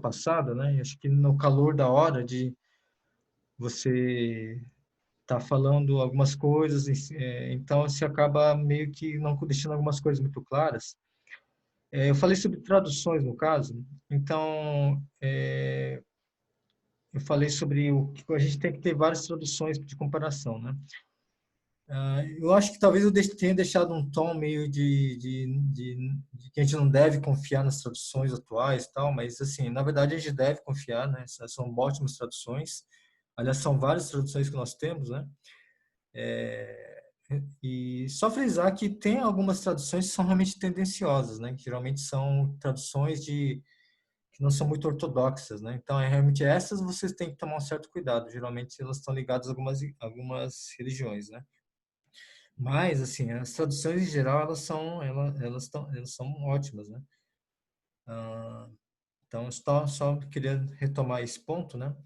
passada, né? Acho que no calor da hora de você estar falando algumas coisas, então você acaba meio que não deixando algumas coisas muito claras. Eu falei sobre traduções no caso, então eu falei sobre o que a gente tem que ter várias traduções de comparação, né? Eu acho que talvez eu tenha deixado um tom meio de que a gente não deve confiar nas traduções atuais e tal, mas assim, na verdade a gente deve confiar, né? São ótimas traduções. Aliás, são várias traduções que nós temos, né? E só frisar que tem algumas traduções que são realmente tendenciosas, né? Que geralmente são traduções que não são muito ortodoxas, né? Então, realmente essas vocês têm que tomar um certo cuidado. Geralmente elas estão ligadas a algumas religiões, né? Mas, assim, as traduções em geral, elas são ótimas, né? Então, só queria retomar esse ponto, né?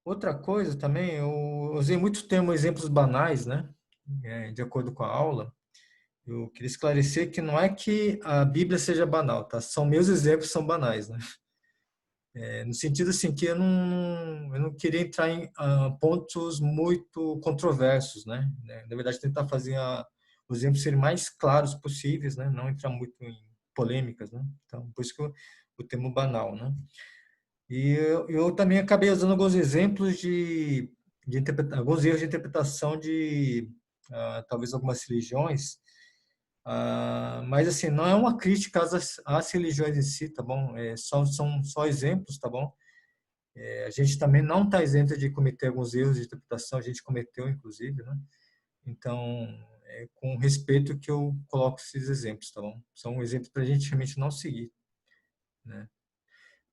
Outra coisa também, eu usei muito termo exemplos banais, né? De acordo com a aula. Eu queria esclarecer que não é que a Bíblia seja banal, tá? São meus exemplos que são banais, né? No sentido assim que eu não queria entrar em pontos muito controversos, né? Na verdade, tentar fazer os exemplos serem mais claros possíveis, né? Não entrar muito em polêmicas, né? Então, por isso que o termo banal, né? E eu também acabei usando alguns exemplos alguns erros de interpretação de talvez algumas religiões, mas assim, não é uma crítica às religiões em si, tá bom? São só exemplos, tá bom? A gente também não está isento de cometer alguns erros de interpretação, a gente cometeu, inclusive, né? Então, com respeito que eu coloco esses exemplos, tá bom? São exemplos para a gente realmente não seguir, né?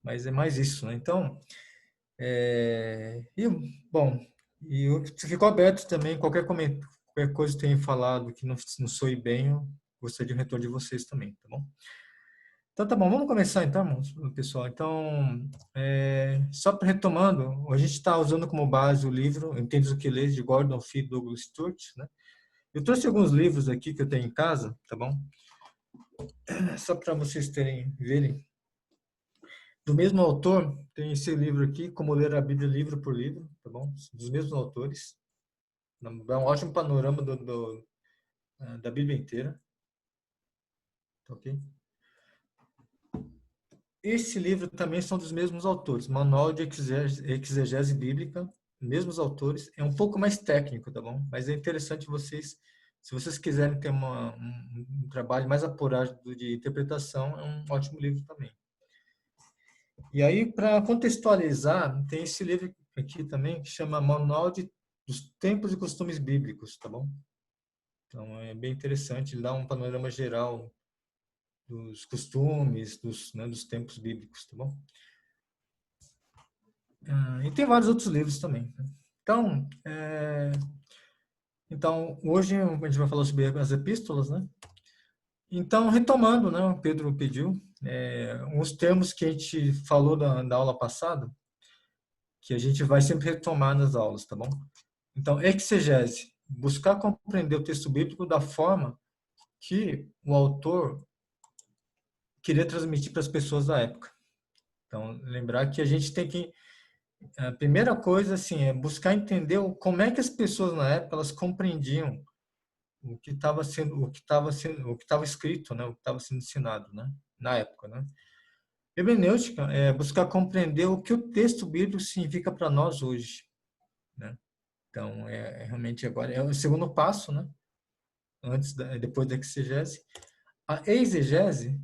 Mas é mais isso, né? Então, e, bom, e eu fico aberto também, qualquer coisa que tenha falado que não soe bem, eu gostaria de um retorno de vocês também, tá bom? Então tá bom, vamos começar então, pessoal. Então, só retomando, a gente está usando como base o livro Entendes o que Lês, de Gordon Fee e Douglas Stuart, né? Eu trouxe alguns livros aqui que eu tenho em casa, tá bom? Só para vocês verem. Do mesmo autor, tem esse livro aqui, Como Ler a Bíblia livro por livro, tá bom? Dos mesmos autores. Dá um ótimo panorama da Bíblia inteira, tá ok? Esse livro também são dos mesmos autores, Manual de Exegese Bíblica, mesmos autores, é um pouco mais técnico, tá bom? Mas é interessante se vocês quiserem ter um trabalho mais apurado de interpretação, é um ótimo livro também. E aí, para contextualizar, tem esse livro aqui também, que chama dos Tempos e Costumes Bíblicos, tá bom? Então, é bem interessante, ele dá um panorama geral dos costumes, dos tempos bíblicos, tá bom? E tem vários outros livros também, né? Então, hoje a gente vai falar sobre as epístolas, né? Então, retomando, né? O Pedro pediu uns termos que a gente falou da aula passada, que a gente vai sempre retomar nas aulas, tá bom? Então, exegese, buscar compreender o texto bíblico da forma que o autor queria transmitir para as pessoas da época. Então, lembrar que a gente tem que a primeira coisa assim é buscar entender como é que as pessoas na época elas compreendiam o que estava escrito, né, o que estava sendo ensinado, né, na época, né? Hermenêutica é buscar compreender o que o texto bíblico significa para nós hoje, né? Então, realmente agora é o segundo passo, né? Depois da exegese. A exegese,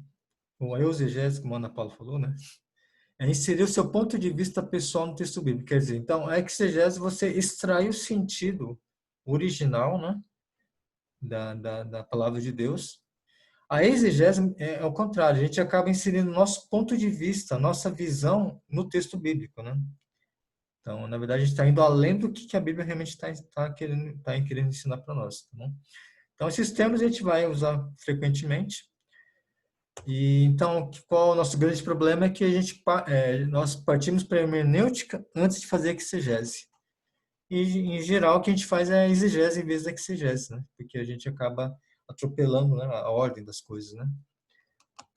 ou a eusegese, como a Ana Paula falou, né? É inserir o seu ponto de vista pessoal no texto bíblico. Quer dizer, então, a exegese você extrai o sentido original, né, da palavra de Deus. A exegese é o contrário, a gente acaba inserindo nosso ponto de vista, nossa visão no texto bíblico, né? Então, na verdade, a gente está indo além do que a Bíblia realmente querendo ensinar para nós, tá bom? Então, esses termos a gente vai usar frequentemente. E então, qual é o nosso grande problema é que nós partimos para a hermenêutica antes de fazer a exegese. E, em geral, o que a gente faz é a exegese em vez da exegese, né? Porque a gente acaba atropelando, né, a ordem das coisas, né?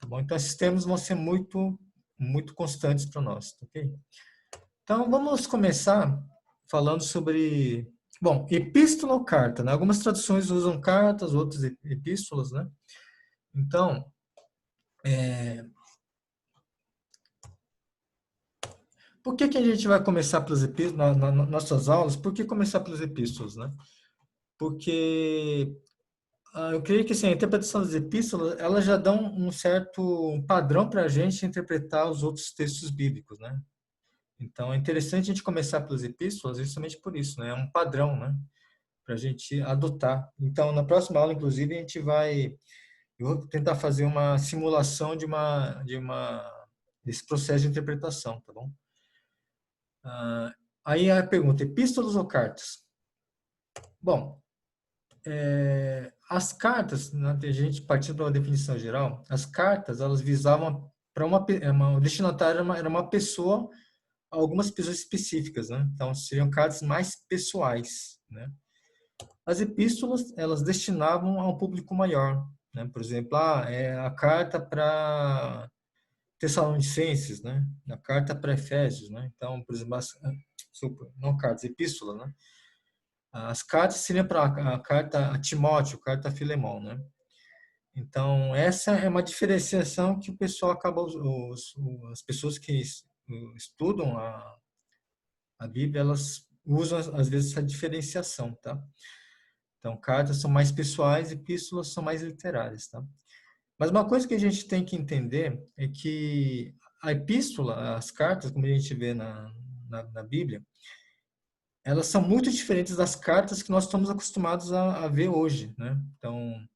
Tá bom? Então, esses termos vão ser muito muito constantes para nós, ok? Então, vamos começar falando sobre, bom, epístola ou carta, né? Algumas traduções usam cartas, outras epístolas, né? Então, por que que a gente vai começar pelas epístolas, nas nossas aulas, por que começar pelas epístolas, né? Porque eu creio que assim, a interpretação das epístolas, elas já dão um certo padrão para a gente interpretar os outros textos bíblicos, né? Então, é interessante a gente começar pelas epístolas justamente por isso, né? É um padrão, né? Para a gente adotar. Então, na próxima aula, inclusive, eu vou tentar fazer uma simulação desse processo de interpretação, tá bom? Aí a pergunta, epístolas ou cartas? Bom, as cartas, né, a gente partindo da definição geral, as cartas, elas visavam para o destinatário era uma pessoa, algumas pessoas específicas, né? Então, seriam cartas mais pessoais, né? As epístolas, elas destinavam a um público maior, né? Por exemplo, é a carta para Tessalonicenses, né? A carta para Efésios, né? Então, por exemplo, não cartas, epístolas, né? As cartas seriam para a carta a Timóteo, carta a Filemão, né? Então, essa é uma diferenciação que o pessoal acaba, as pessoas que estudam a Bíblia, elas usam às vezes essa diferenciação, tá? Então, cartas são mais pessoais, epístolas são mais literárias, tá? Mas uma coisa que a gente tem que entender é que a epístola, as cartas, como a gente vê na Bíblia, elas são muito diferentes das cartas que nós estamos acostumados a ver hoje, né? Então,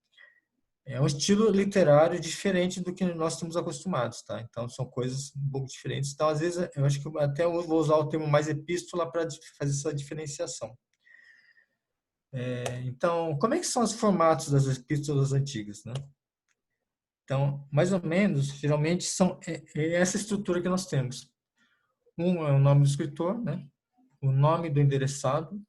é um estilo literário diferente do que nós estamos acostumados, tá? Então, são coisas um pouco diferentes. Então, às vezes, eu acho que até eu vou usar o termo mais epístola para fazer essa diferenciação. Então, como é que são os formatos das epístolas antigas, né? Então, mais ou menos, geralmente é essa estrutura que nós temos. Um é o nome do escritor, né? O nome do endereçado,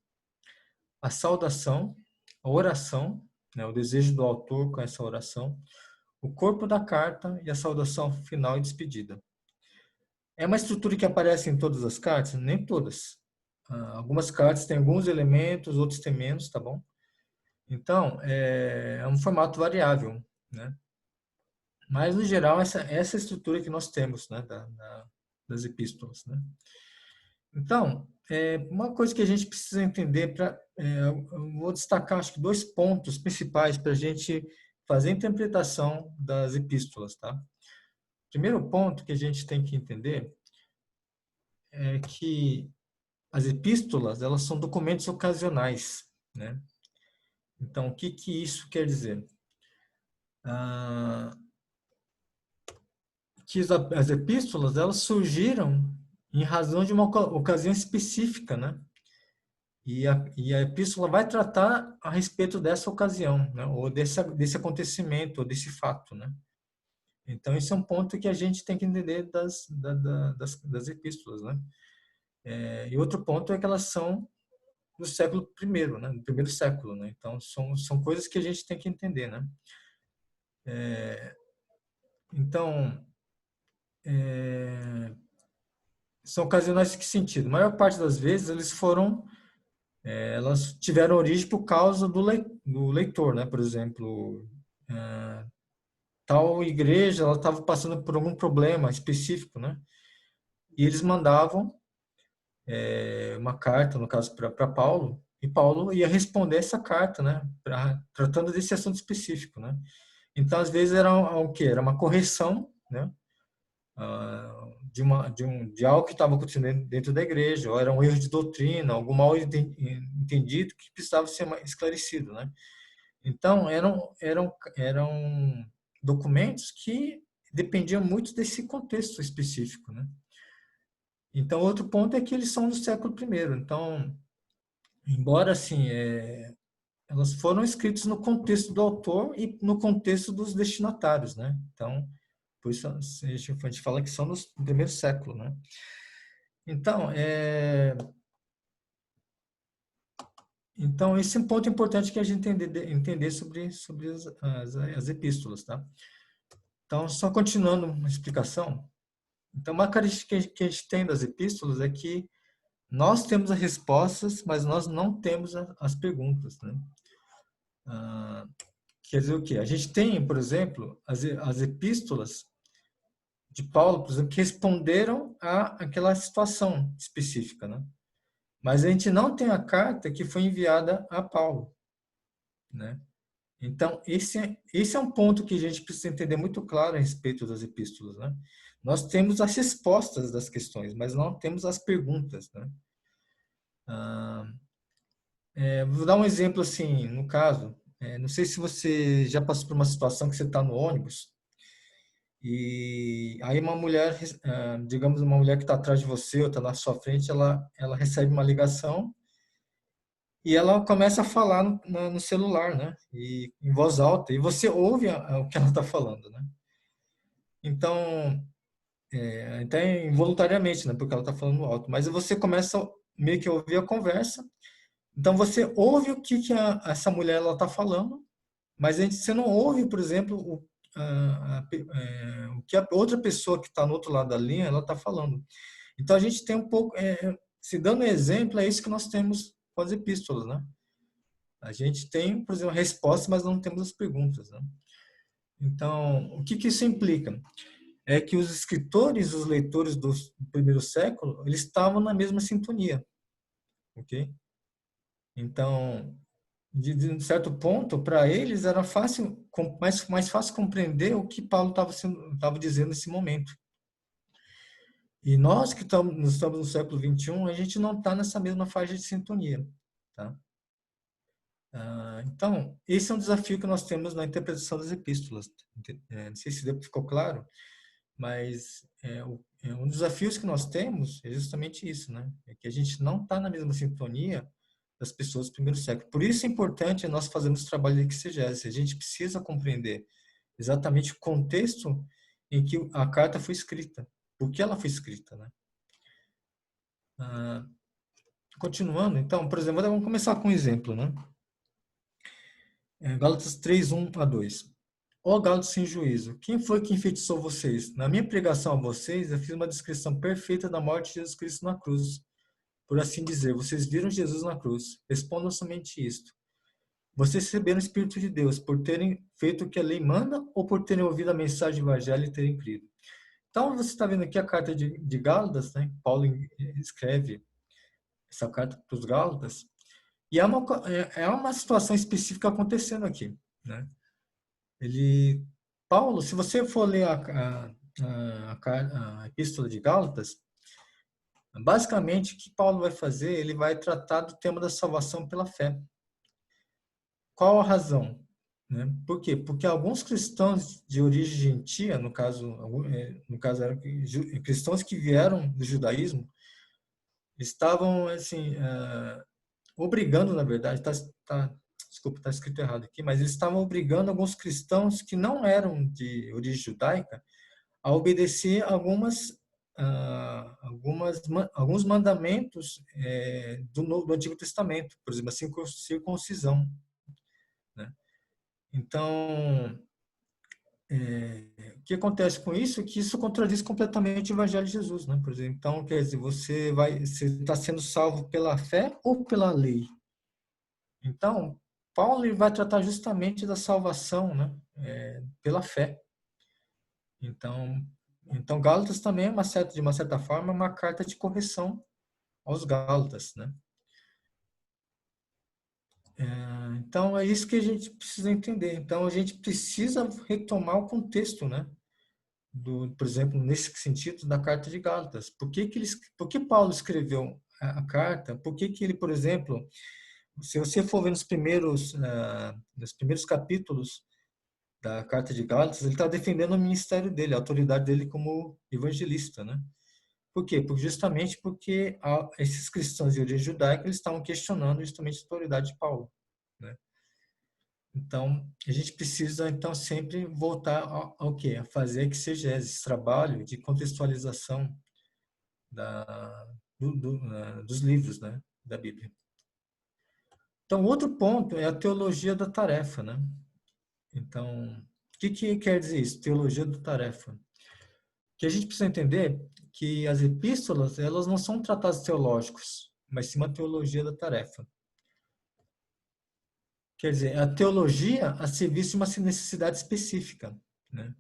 a saudação, a oração, né? O desejo do autor com essa oração, o corpo da carta e a saudação final e despedida. É uma estrutura que aparece em todas as cartas? Nem todas. Algumas cartas têm alguns elementos, outros têm menos, tá bom? Então, é um formato variável, né? Mas, no geral, essa estrutura que nós temos, né, das epístolas, né? Então, uma coisa que a gente precisa entender, eu vou destacar, acho que dois pontos principais para a gente fazer a interpretação das epístolas, tá? Primeiro ponto que a gente tem que entender é que as epístolas, elas são documentos ocasionais, né? Então, o que que isso quer dizer? Ah, que as epístolas, elas surgiram em razão de uma ocasião específica, né? E a epístola vai tratar a respeito dessa ocasião, né? Ou desse acontecimento, ou desse fato, né? Então, esse é um ponto que a gente tem que entender das epístolas, né? E outro ponto é que elas são do século primeiro, né? Do primeiro século, né? Então, são coisas que a gente tem que entender, né? Então, são ocasionais em que sentido? A maior parte das vezes, elas tiveram origem por causa do leitor, né? Por exemplo, tal igreja, ela estava passando por algum problema específico, né? E eles mandavam uma carta, no caso para Paulo, e Paulo ia responder essa carta, né? Tratando desse assunto específico, né? Então, às vezes era o quê? Era uma correção, né? De algo que estava acontecendo dentro da igreja, ou era um erro de doutrina, algum mal entendido que precisava ser esclarecido, né? Então, eram documentos que dependiam muito desse contexto específico, né? Então, outro ponto é que eles são do século I. Então, embora assim, elas foram escritas no contexto do autor e no contexto dos destinatários, né? Então, por isso a gente fala que são do primeiro século, né? Então, esse é um ponto importante que a gente entender sobre as epístolas, tá? Então, só continuando uma explicação, Então, uma característica que a gente tem das epístolas é que nós temos as respostas, mas nós não temos as perguntas, né? Ah, quer dizer o quê? A gente tem, por exemplo, as epístolas de Paulo, por exemplo, que responderam a aquela situação específica, né? Mas a gente não tem a carta que foi enviada a Paulo, né? Então, esse é um ponto que a gente precisa entender muito claro a respeito das epístolas, né? Nós temos as respostas das questões, mas não temos as perguntas, né? Ah, vou dar um exemplo assim, no caso, não sei se você já passou por uma situação que você está no ônibus e aí uma mulher, digamos uma mulher que está atrás de você ou está na sua frente, ela recebe uma ligação e ela começa a falar no celular, né? E em voz alta, e você ouve o que ela está falando, né? Então, até involuntariamente, né? Porque ela está falando alto, mas você começa meio que a ouvir a conversa. Então você ouve o que essa mulher ela está falando, mas você não ouve, por exemplo, o que a outra pessoa que está no outro lado da linha ela está falando. Então a gente tem um pouco, se dando exemplo, é isso que nós temos com as epístolas, né? A gente tem, por exemplo, a resposta, mas não temos as perguntas, né? Então, o que isso implica? É que os escritores, os leitores do primeiro século, eles estavam na mesma sintonia, ok? Então, de um certo ponto, para eles era fácil, mais fácil compreender o que Paulo estava dizendo nesse momento. E nós que estamos no século XXI, a gente não está nessa mesma faixa de sintonia, tá? Então, esse é um desafio que nós temos na interpretação das epístolas. Não sei se ficou claro, mas um dos desafios que nós temos é justamente isso, né? É que a gente não está na mesma sintonia das pessoas do primeiro século. Por isso é importante nós fazermos trabalho de exegese. A gente precisa compreender exatamente o contexto em que a carta foi escrita, por que ela foi escrita, né? Ah, continuando, então, por exemplo, vamos começar com um exemplo, né? Gálatas 3, 1-2. Ó Gálatas sem juízo, quem foi que enfeitiçou vocês? Na minha pregação a vocês, eu fiz uma descrição perfeita da morte de Jesus Cristo na cruz. Por assim dizer, vocês viram Jesus na cruz. Respondam somente isto. Vocês receberam o Espírito de Deus por terem feito o que a lei manda ou por terem ouvido a mensagem do Evangelho e terem crido? Então, você está vendo aqui a carta de Gálatas, né? Paulo escreve essa carta para os Gálatas, e é uma situação específica acontecendo aqui, né? Paulo, se você for ler a epístola de Gálatas, basicamente o que Paulo vai fazer, ele vai tratar do tema da salvação pela fé. Qual a razão? Né? Por quê? Porque alguns cristãos de origem gentia, no caso eram cristãos que vieram do judaísmo, estavam assim obrigando, na verdade, desculpa, está escrito errado aqui, mas eles estavam obrigando alguns cristãos que não eram de origem judaica a obedecer alguns mandamentos do Antigo Testamento, por exemplo, a circuncisão, né? Então, o que acontece com isso é que isso contradiz completamente o Evangelho de Jesus, né? Por exemplo, então, quer dizer, você está sendo salvo pela fé ou pela lei? Então, Paulo ele vai tratar justamente da salvação, né? Pela fé. Então, Gálatas também de uma certa forma, é uma carta de correção aos Gálatas, né? Então, é isso que a gente precisa entender. Então, a gente precisa retomar o contexto, né? Por exemplo, nesse sentido, da carta de Gálatas. Por que Paulo escreveu a carta? Por que ele, por exemplo, se você for ver nos primeiros capítulos da carta de Gálatas, ele está defendendo o ministério dele, a autoridade dele como evangelista, né? Por quê? Justamente porque esses cristãos de origem judaica eles estavam questionando justamente a autoridade de Paulo, né? Então, a gente precisa então sempre voltar ao quê? A fazer a exegese, esse trabalho de contextualização dos livros, né, da Bíblia. Então, outro ponto é a teologia da tarefa, né? Então, o que quer dizer isso? Teologia da tarefa. que a gente precisa entender que as epístolas, elas não são tratados teológicos, mas sim uma teologia da tarefa. Quer dizer, a teologia a serviço de uma necessidade específica, né?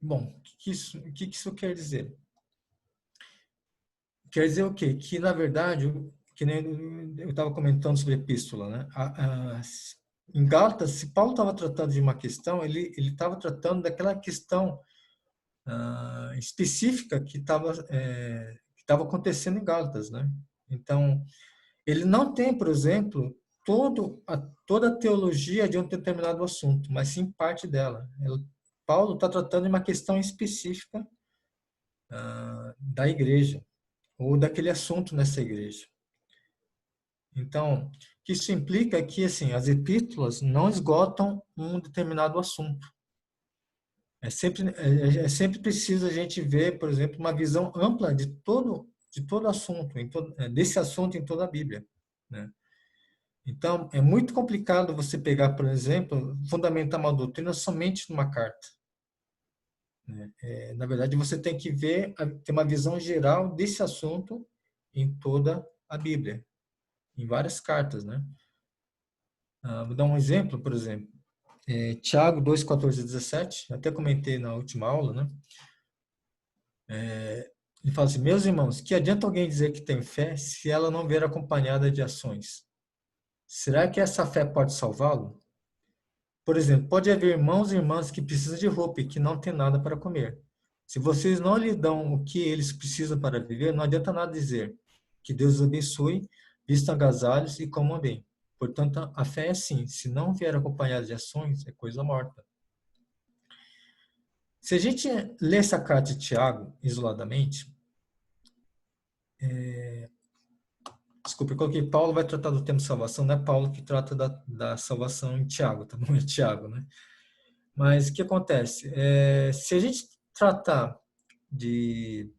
Bom, o que isso quer dizer? Quer dizer o quê? Que, na verdade, que nem eu estava comentando sobre a epístola, né? Em Gálatas, se Paulo estava tratando de uma questão, ele estava tratando daquela questão específica que estava acontecendo em Gálatas, né? Então, ele não tem, por exemplo, toda a teologia de um determinado assunto, mas sim parte dela. Paulo está tratando de uma questão específica da igreja, ou daquele assunto nessa igreja. Então, o que isso implica é que assim, as epístolas não esgotam um determinado assunto. É sempre preciso a gente ver, por exemplo, uma visão ampla de todo assunto, desse assunto em toda a Bíblia, né? Então, é muito complicado você pegar, por exemplo, fundamentar uma doutrina somente numa carta, né? Na verdade, você tem que ter uma visão geral desse assunto em toda a Bíblia, em várias cartas, né? Vou dar um exemplo, por exemplo, Tiago 2, 14 e 17, até comentei na última aula, né? Ele fala assim, meus irmãos, que adianta alguém dizer que tem fé se ela não vier acompanhada de ações? Será que essa fé pode salvá-lo? Por exemplo, pode haver irmãos e irmãs que precisam de roupa e que não têm nada para comer. Se vocês não lhe dão o que eles precisam para viver, não adianta nada dizer que Deus os abençoe, vistam agasalhos e comam bem. Portanto, a fé é assim, se não vier acompanhada de ações, é coisa morta. Se a gente lê essa carta de Tiago isoladamente, desculpe, eu coloquei Paulo vai tratar do tema salvação, não é Paulo que trata da salvação em Tiago, tá bom? É Tiago, né? Mas o que acontece? Se a gente tratar de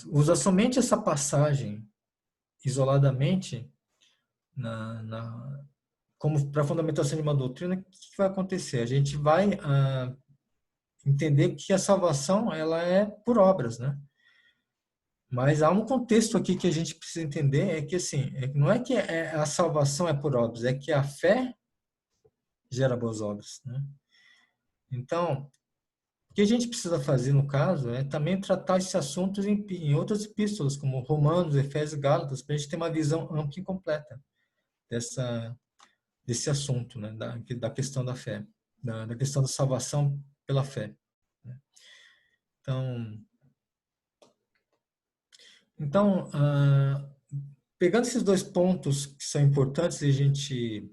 usar somente essa passagem isoladamente como para fundamentação de uma doutrina, o que vai acontecer? A gente vai entender que a salvação ela é por obras, né? Mas há um contexto aqui que a gente precisa entender, é que assim, não é que a salvação é por obras, é que a fé gera boas obras, né? Então, o que a gente precisa fazer, no caso, é também tratar esses assuntos em outras epístolas, como Romanos, Efésios e Gálatas, para a gente ter uma visão ampla e completa desse assunto, né? Da questão da fé, da questão da salvação pela fé, né? Então, então, pegando esses dois pontos que são importantes de a gente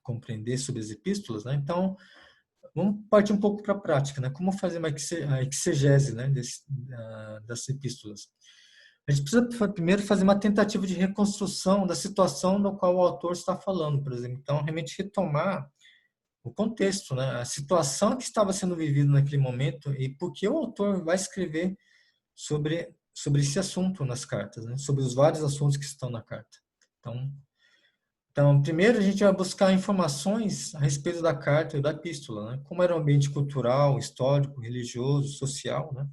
compreender sobre as epístolas, né? Então, vamos partir um pouco para a prática, né? Como fazer a exegese, né, das epístolas. A gente precisa primeiro fazer uma tentativa de reconstrução da situação da qual o autor está falando, por exemplo. Então, realmente retomar o contexto, né? A situação que estava sendo vivida naquele momento e por que o autor vai escrever sobre esse assunto nas cartas, né? Sobre os vários assuntos que estão na carta. Então, primeiro a gente vai buscar informações a respeito da carta e da epístola, né? Como era o ambiente cultural, histórico, religioso, social, né?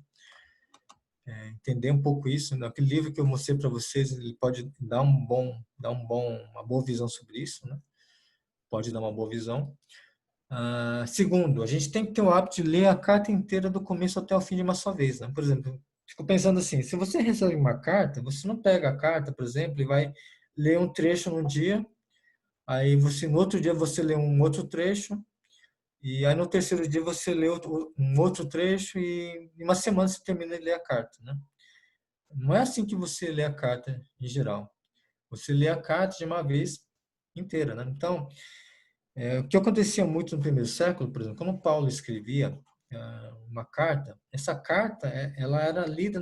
Entender um pouco isso, né? Aquele livro que eu mostrei para vocês, ele pode uma boa visão sobre isso, né? Pode dar uma boa visão. Segundo, a gente tem que ter o hábito de ler a carta inteira do começo até o fim de uma só vez, né? Por exemplo, fico pensando assim, se você recebe uma carta, você não pega a carta, por exemplo, e vai ler um trecho num dia. Aí no outro dia você lê um outro trecho, e aí no terceiro dia você lê um outro trecho, e em uma semana você termina de ler a carta, né? Não é assim que você lê a carta em geral. Você lê a carta de uma vez inteira, né? Então, o que acontecia muito no primeiro século, por exemplo, quando Paulo escrevia uma carta, essa carta ela era lida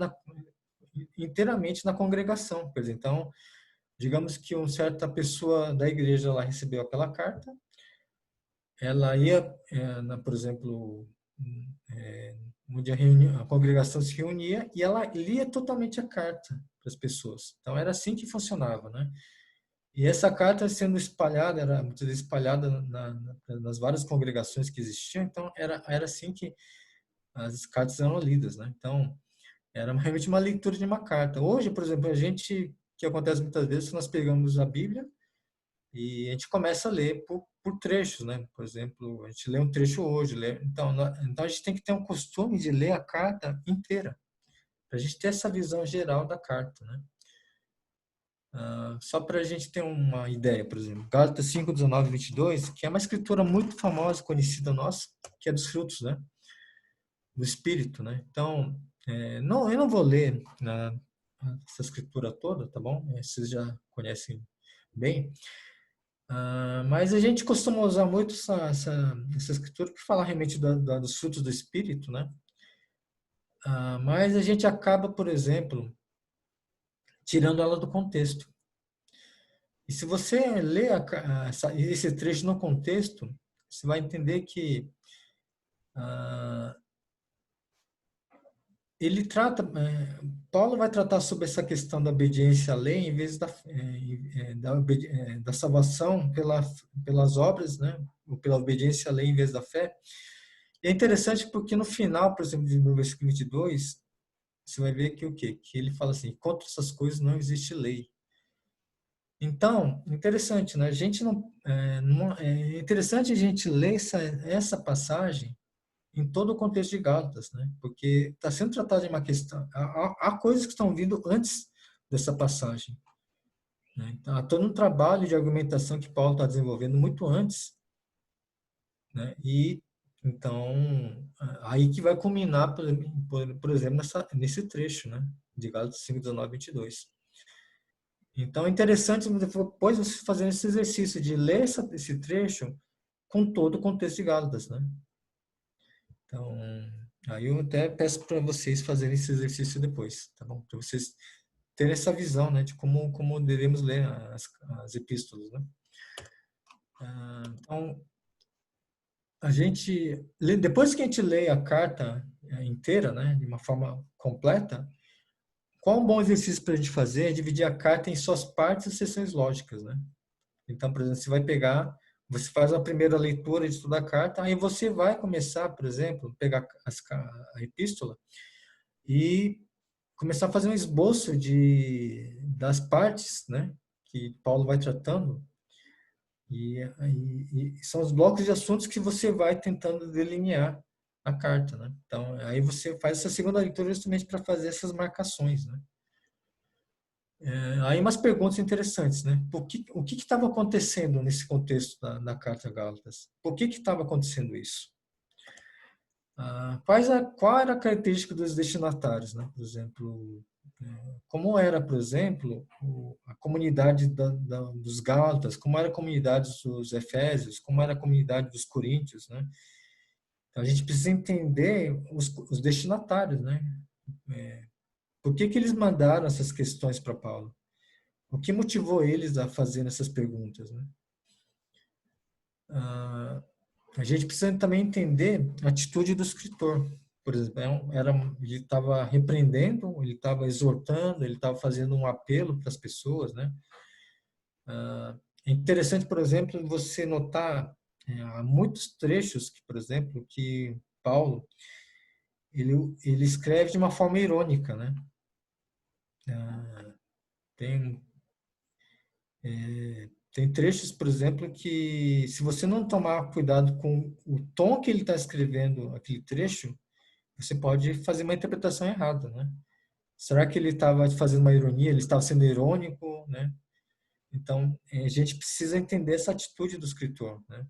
inteiramente na congregação. Por exemplo, então, digamos que uma certa pessoa da igreja lá recebeu aquela carta, ela ia, por exemplo, onde a congregação se reunia e ela lia totalmente a carta para as pessoas. Então era assim que funcionava, né? E essa carta sendo espalhada, era muitas vezes espalhada nas várias congregações que existiam, então era assim que as cartas eram lidas, né? Então, era realmente uma leitura de uma carta. Hoje, por exemplo, que acontece muitas vezes, nós pegamos a Bíblia e a gente começa a ler por trechos, né? Por exemplo, a gente lê um trecho hoje, então a gente tem que ter um costume de ler a carta inteira, para a gente ter essa visão geral da carta, né? Só para a gente ter uma ideia, por exemplo, Gálatas 5, 19 e 22, que é uma escritura muito famosa, conhecida nossa, que é dos frutos, né? Do Espírito, né? Então, não, eu não vou ler essa escritura toda, tá bom? Vocês já conhecem bem. Mas a gente costuma usar muito essa escritura para falar realmente dos frutos do Espírito, né? Mas a gente acaba, por exemplo, tirando ela do contexto. E se você lê esse trecho no contexto, você vai entender que ah, ele trata, Paulo vai tratar sobre essa questão da obediência à lei em vez da salvação pelas obras, né? Ou pela obediência à lei em vez da fé. E é interessante porque no final, por exemplo, no versículo 22, você vai ver que o quê? Que ele fala assim, contra essas coisas não existe lei. Então, interessante, né? A gente é interessante a gente ler essa passagem em todo o contexto de Gálatas, né? Porque está sendo tratado de uma questão, há coisas que estão vindo antes dessa passagem, né? Então, há todo um trabalho de argumentação que Paulo está desenvolvendo muito antes, né? E então aí que vai culminar, por exemplo, nesse trecho, né? De Gálatas 5, 19 e 22. Então é interessante depois você fazer esse exercício de ler esse trecho com todo o contexto de Gálatas, né? Então, aí eu até peço para vocês fazerem esse exercício depois, tá bom? Para vocês terem essa visão, né, de como devemos ler as epístolas, né? Então, depois que a gente lê a carta inteira, né, de uma forma completa, qual um bom exercício para a gente fazer é dividir a carta em suas partes e seções lógicas, né? Então, por exemplo, você faz a primeira leitura de toda a carta, aí você vai começar, por exemplo, pegar a epístola e começar a fazer um esboço das partes, né, que Paulo vai tratando, e são os blocos de assuntos que você vai tentando delinear a carta, né? Então, aí você faz essa segunda leitura justamente para fazer essas marcações, né? Aí umas perguntas interessantes, né? O que estava acontecendo nesse contexto da carta a Gálatas? Por que estava acontecendo isso? Qual era a característica dos destinatários, né? Por exemplo, como era, por exemplo, a comunidade dos Gálatas, como era a comunidade dos Efésios, como era a comunidade dos Coríntios, né? Então, a gente precisa entender os destinatários, né? Por que eles mandaram essas questões para Paulo? O que motivou eles a fazer essas perguntas, né? Ah, a gente precisa também entender a atitude do escritor. Por exemplo, ele estava repreendendo, ele estava exortando, ele estava fazendo um apelo para as pessoas, né? É interessante, por exemplo, você notar há muitos trechos que, por exemplo, que Paulo ele escreve de uma forma irônica, né? Tem tem trechos, por exemplo, que se você não tomar cuidado com o tom que ele está escrevendo aquele trecho, você pode fazer uma interpretação errada, né? Será que ele estava fazendo uma ironia? Ele estava sendo irônico, né? Então, a gente precisa entender essa atitude do escritor, né?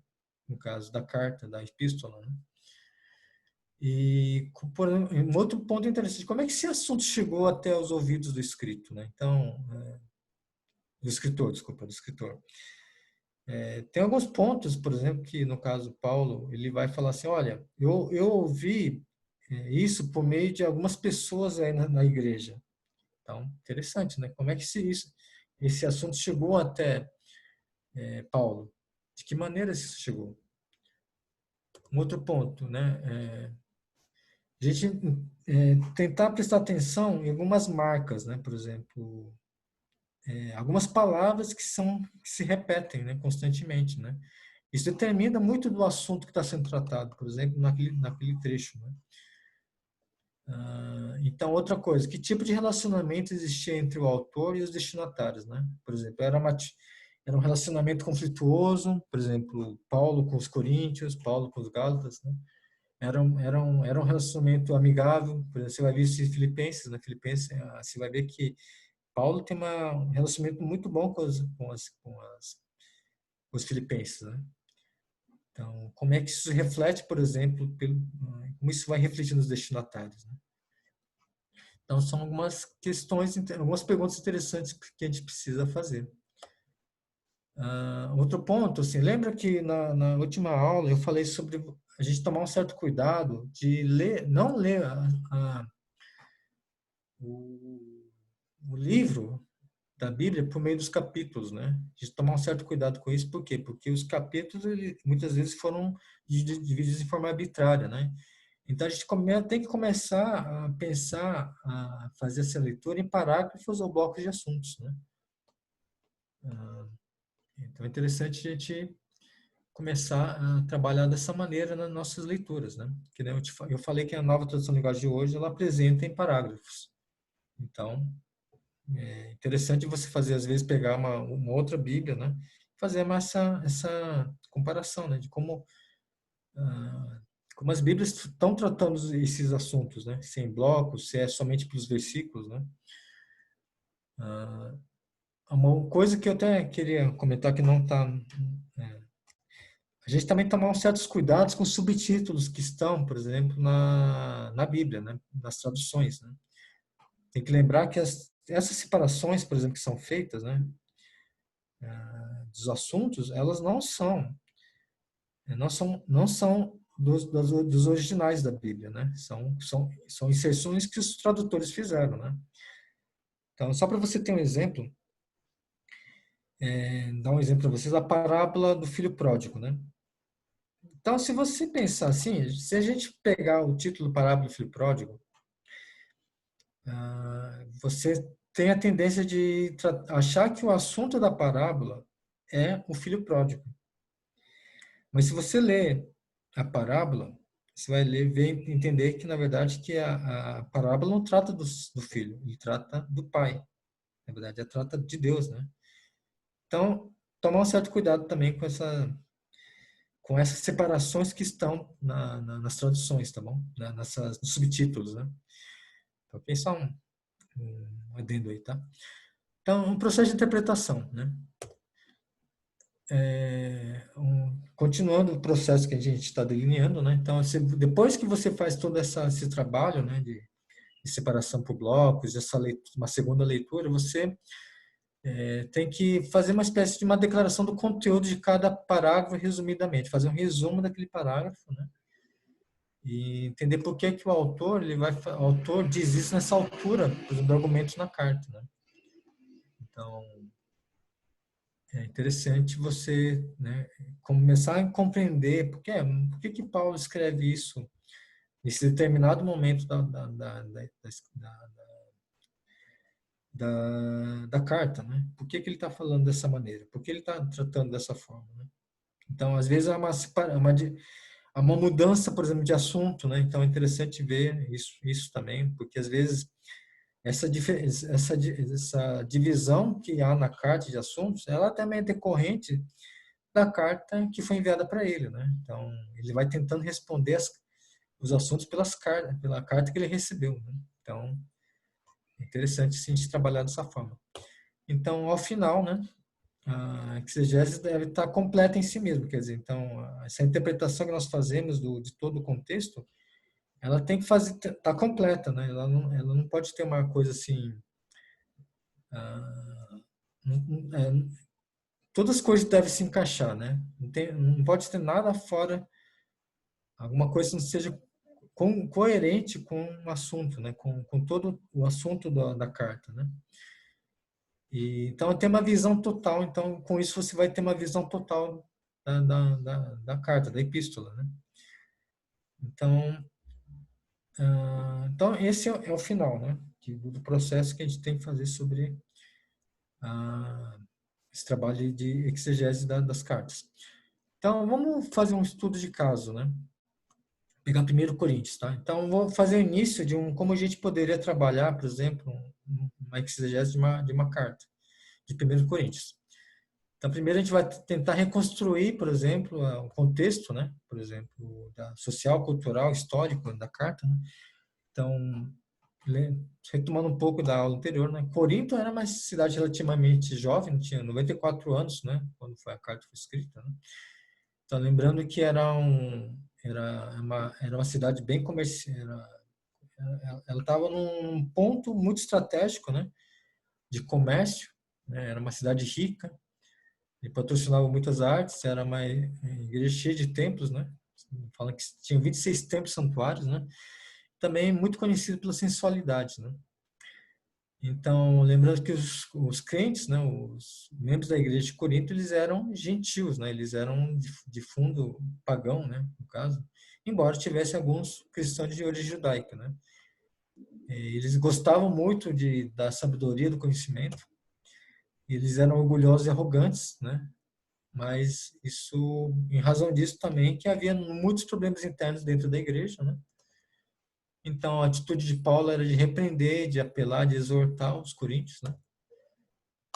No caso da carta, da epístola, né? E um outro ponto interessante, como é que esse assunto chegou até os ouvidos do escrito, né? Então, do escritor, desculpa, do escritor. Tem alguns pontos, por exemplo, que no caso Paulo, ele vai falar assim, olha, eu ouvi isso por meio de algumas pessoas aí na igreja. Então, interessante, né? Como é que esse assunto chegou até Paulo? De que maneira isso chegou? Um outro ponto, né? A gente tentar prestar atenção em algumas marcas, né? Por exemplo, algumas palavras que se repetem, né, constantemente, né? Isso determina muito do assunto que está sendo tratado, por exemplo, naquele trecho, né? Então, outra coisa, que tipo de relacionamento existia entre o autor e os destinatários, né? Por exemplo, era um relacionamento conflituoso, por exemplo, Paulo com os coríntios, Paulo com os gálatas, né? Era um relacionamento amigável, por exemplo, você vai ver isso em Filipenses, né? Filipenses, você vai ver que Paulo tem um relacionamento muito bom com os filipenses, né? Então, como é que isso reflete, por exemplo, como isso vai refletir nos destinatários, né? Então, são algumas questões, algumas perguntas interessantes que a gente precisa fazer. Outro ponto, assim, lembra que na última aula eu falei sobre a gente tomar um certo cuidado de não ler o, o livro da Bíblia por meio dos capítulos, né? De tomar um certo cuidado com isso, por quê? Porque os capítulos muitas vezes foram divididos de forma arbitrária, né? Então a gente tem que começar a pensar, a fazer essa leitura em parágrafos ou blocos de assuntos, né? Então é interessante a gente começar a trabalhar dessa maneira nas nossas leituras, né? Que nem eu falei que a nova tradução de linguagem de hoje ela apresenta em parágrafos. Então é interessante você fazer, às vezes, pegar uma outra Bíblia, né? Fazer essa comparação, né? De como as Bíblias estão tratando esses assuntos, né? Se é em blocos, se é somente pelos versículos, né? Uma coisa que eu até queria comentar que não está... A gente também tomar uns certos cuidados com os subtítulos que estão, por exemplo, na Bíblia, né? Nas traduções, né? Tem que lembrar que essas separações, por exemplo, que são feitas, né? Dos assuntos, elas não são dos originais da Bíblia, né? São inserções que os tradutores fizeram, né? Então, só para você ter um exemplo, dar um exemplo para vocês, a parábola do filho pródigo, né? Então, se você pensar assim, se a gente pegar o título Parábola do Filho Pródigo, você tem a tendência de achar que o assunto da parábola é o filho pródigo. Mas se você lê a parábola, você vai entender que, na verdade, que a parábola não trata do filho, ele trata do pai. Na verdade, ela trata de Deus, né? Então, tomar um certo cuidado também com essas separações que estão nas traduções, tá bom? Nos subtítulos, né? Então, pensar um adendo aí, tá? Então, um processo de interpretação, né? Continuando o processo que a gente está delineando, né? Então, depois que você faz todo esse trabalho, né, de separação por blocos, uma segunda leitura, você tem que fazer uma espécie de uma declaração do conteúdo de cada parágrafo resumidamente, fazer um resumo daquele parágrafo, né? E entender por que que o autor diz isso nessa altura, por exemplo, do argumento na carta, né? Então, é interessante você, né, começar a compreender por que que Paulo escreve isso nesse determinado momento da carta, né? Por que que ele está falando dessa maneira? Por que ele está tratando dessa forma, né? Então, às vezes há uma mudança, por exemplo, de assunto, né? Então, é interessante ver isso também, porque às vezes essa divisão que há na carta de assuntos, ela também é decorrente da carta que foi enviada para ele, né? Então, ele vai tentando responder os assuntos pela carta que ele recebeu, né? Então, é interessante sim, a gente trabalhar dessa forma. Então, ao final, né, a exegese deve estar completa em si mesmo, quer dizer, então, essa interpretação que nós fazemos de todo o contexto, ela tem que estar completa, né? Ela não pode ter uma coisa assim, todas as coisas devem se encaixar, né? Não pode ter nada fora, alguma coisa que não seja coerente com o assunto, né? Com todo o assunto da carta, né? Então, tem uma visão total. Então, com isso, você vai ter uma visão total da carta, da epístola, né? Então, esse é o final, né? Do processo que a gente tem que fazer sobre esse trabalho de exegese das cartas. Então, vamos fazer um estudo de caso, né? Pegar primeiro Coríntios, tá? Então, vou fazer o início de como a gente poderia trabalhar, por exemplo, uma exegese de uma carta, de primeiro Coríntios. Então, primeiro a gente vai tentar reconstruir, por exemplo, o contexto, né? Por exemplo, social, cultural, histórico da carta, né? Então, retomando um pouco da aula anterior, né? Corinto era uma cidade relativamente jovem, tinha 94 anos, né? Quando a carta foi escrita, né? Então, lembrando que era uma cidade bem comercial, ela estava num ponto muito estratégico, né? De comércio, né? Era uma cidade rica, e patrocinava muitas artes, era uma igreja cheia de templos, né? Fala que tinha 26 templos santuários, né? Também muito conhecido pela sensualidade, né? Então, lembrando que os crentes, né, os membros da igreja de Corinto, eles eram gentios, né? Eles eram de fundo pagão, né, no caso, embora tivesse alguns cristãos de origem judaica, né? Eles gostavam muito da sabedoria, do conhecimento. Eles eram orgulhosos e arrogantes, né? Mas isso, em razão disso também, que havia muitos problemas internos dentro da igreja, né? Então, a atitude de Paulo era de repreender, de apelar, de exortar os coríntios, né?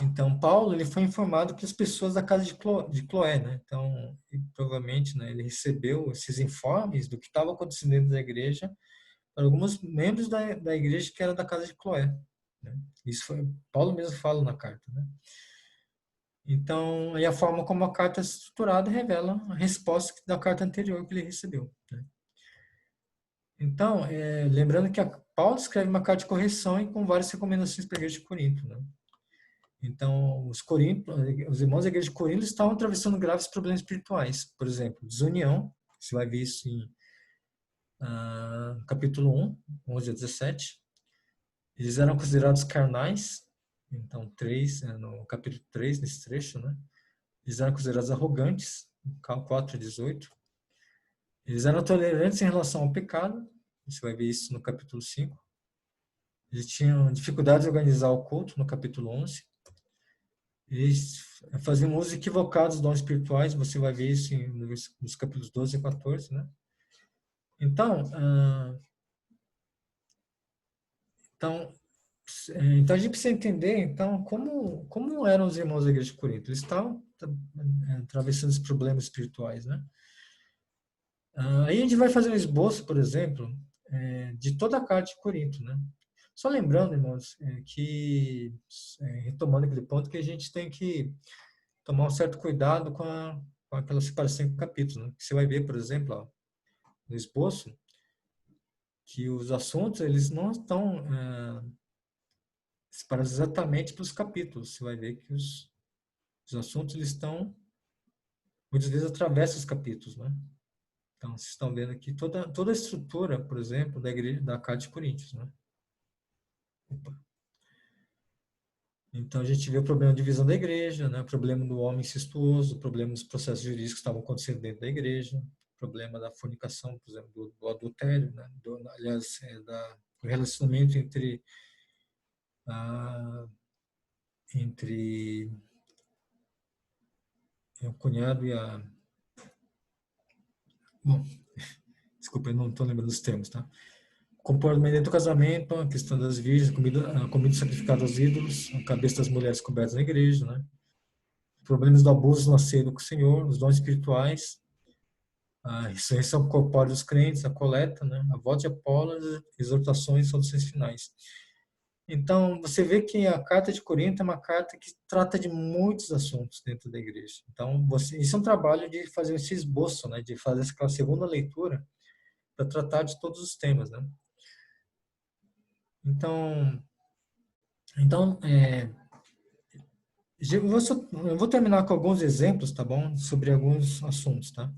Então, Paulo, ele foi informado pelas pessoas da casa de Cloé, né? Então, provavelmente, né, ele recebeu esses informes do que estava acontecendo dentro da igreja para alguns membros da igreja que eram da casa de Cloé, né? Isso foi, Paulo mesmo fala na carta, né? Então, aí a forma como a carta é estruturada revela a resposta da carta anterior que ele recebeu, né? Então, lembrando que Paulo escreve uma carta de correção e com várias recomendações para a igreja de Corinto, né? Então, os irmãos da igreja de Corinto estavam atravessando graves problemas espirituais, por exemplo, desunião, você vai ver isso em capítulo 1, 11 a 17. Eles eram considerados carnais, então, no capítulo 3, nesse trecho, né? Eles eram considerados arrogantes, 4 a 18. Eles eram tolerantes em relação ao pecado, você vai ver isso no capítulo 5. Eles tinham dificuldade de organizar o culto, no capítulo 11. Eles faziam uso equivocado dos dons espirituais, você vai ver isso nos capítulos 12 e 14, né? Então, então, então a gente precisa entender, então, como eram os irmãos da igreja de Corinto. Eles estavam atravessando esses problemas espirituais, né? Aí a gente vai fazer um esboço, por exemplo, de toda a carta de Corinto, né? Só lembrando, irmãos, retomando aquele ponto, que a gente tem que tomar um certo cuidado com aquela separação em capítulos, né? Você vai ver, por exemplo, ó, no esboço, que os assuntos eles não estão separados exatamente pelos capítulos. Você vai ver que os assuntos eles estão, muitas vezes, atravessam os capítulos, né? Então, vocês estão vendo aqui toda a estrutura, por exemplo, da igreja, da carta de Coríntios, né? Opa. Então, a gente vê o problema de divisão da igreja, né? O problema do homem incestuoso, o problema dos processos jurídicos que estavam acontecendo dentro da igreja, o problema da fornicação, por exemplo, do adultério, né? Aliás, do relacionamento entre o cunhado e a... Bom, desculpa, eu não estou lembrando dos termos, tá? Comportamento dentro do casamento, a questão das virgens, a comida sacrificada aos ídolos, a cabeça das mulheres cobertas na igreja, né? Problemas do abuso no aceito com o Senhor, os dons espirituais, a ressurreição corpórea dos crentes, a coleta, né? A volta de Apolo, exortações e soluções finais. Então, você vê que a carta de Corinto é uma carta que trata de muitos assuntos dentro da igreja. Então, isso é um trabalho de fazer esse esboço, né? De fazer essa segunda leitura para tratar de todos os temas, né? Então, eu vou terminar com alguns exemplos, tá bom? Sobre alguns assuntos, tá?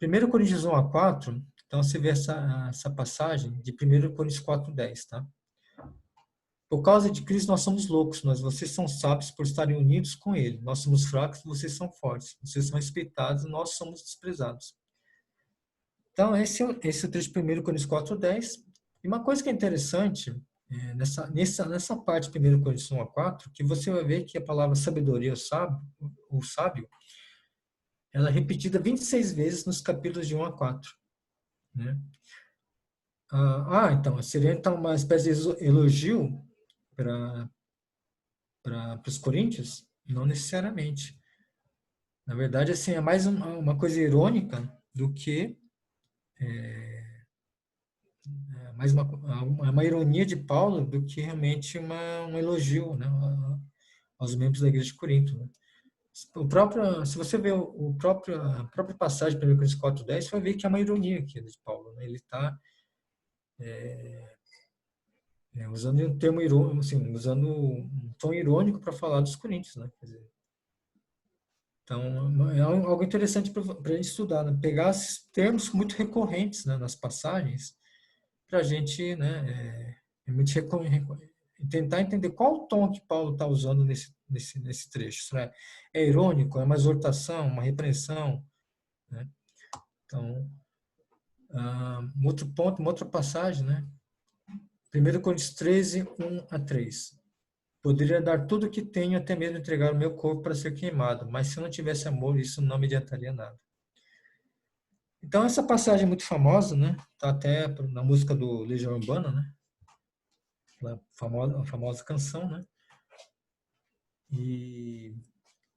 1 Coríntios 1 a 4, então você vê essa passagem de 1 Coríntios 4, 10, tá? Por causa de Cristo nós somos loucos, mas vocês são sábios por estarem unidos com Ele. Nós somos fracos, vocês são fortes. Vocês são respeitados, nós somos desprezados. Então, esse é o trecho de 1 Coríntios 4, 10. E uma coisa que é interessante, nessa parte, 1 Coríntios 1 a 4, que você vai ver que a palavra sabedoria ou sábio, ela é repetida 26 vezes nos capítulos de 1 a 4. Né? Então, seria então uma espécie de elogio para os coríntios? Não necessariamente. Na verdade, assim, é mais uma coisa irônica do que mais uma ironia de Paulo do que realmente um elogio, né, aos membros da igreja de Corinto. Né? Se você ver a própria passagem de 1 Coríntios 4:10, você vai ver que é uma ironia aqui de Paulo. Né? Ele está usando um termo irônico, assim, usando um tom irônico para falar dos coríntios. Né? Quer dizer, então, é algo interessante para a gente estudar, né? Pegar esses termos muito recorrentes, né, nas passagens, para a gente, né, realmente tentar entender qual o tom que Paulo está usando nesse trecho. Isso é irônico, é uma exortação, uma repreensão, né? Então, um outro ponto, uma outra passagem, né? 1 Coríntios 13, 1 a 3. Poderia dar tudo o que tenho, até mesmo entregar o meu corpo para ser queimado, mas se eu não tivesse amor, isso não me adiantaria nada. Então, essa passagem é muito famosa, né? Está até na música do Legião Urbana, né? A famosa canção, né? E